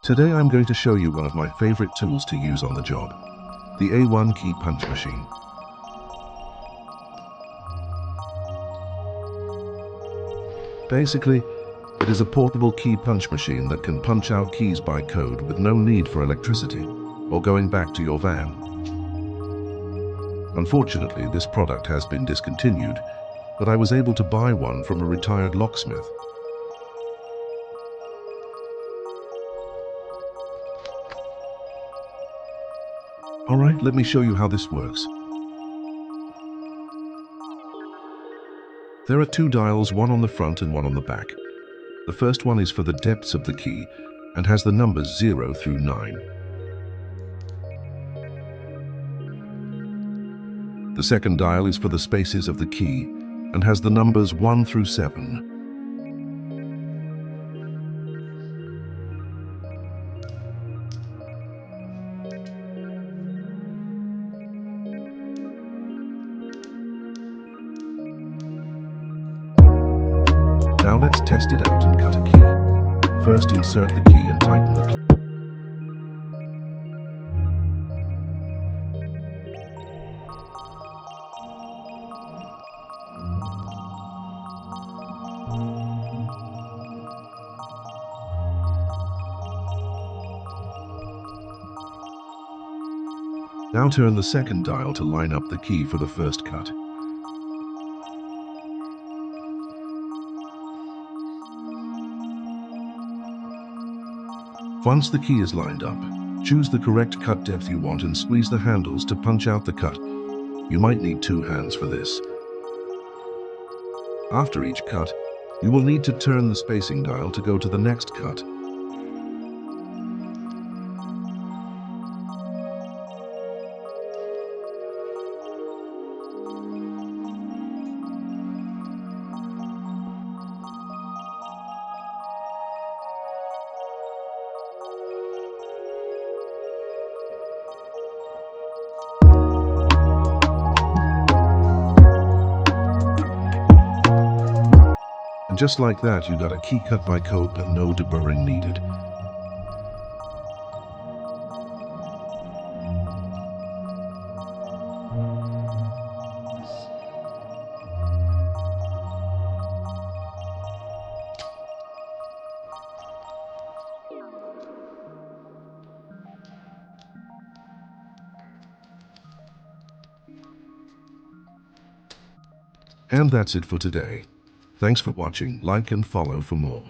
Today I'm going to show you one of my favorite tools to use on the job, the A1 key punch machine. Basically, it is a portable key punch machine that can punch out keys by code with no need for electricity or going back to your van. Unfortunately, this product has been discontinued, but I was able to buy one from a retired locksmith. Alright, let me show you how this works. There are two dials, one on the front and one on the back. The first one is for the depths of the key and has the numbers 0 through 9. The second dial is for the spaces of the key and has the numbers 1 through 7. Now let's test it out and cut a key. First insert the key and tighten the clip. Now turn the second dial to line up the key for the first cut. Once the key is lined up, choose the correct cut depth you want and squeeze the handles to punch out the cut. You might need 2 hands for this. After each cut, you will need to turn the spacing dial to go to the next cut. And just like that, you got a key cut by code but no deburring needed. And that's it for today. Thanks for watching. Like and follow for more.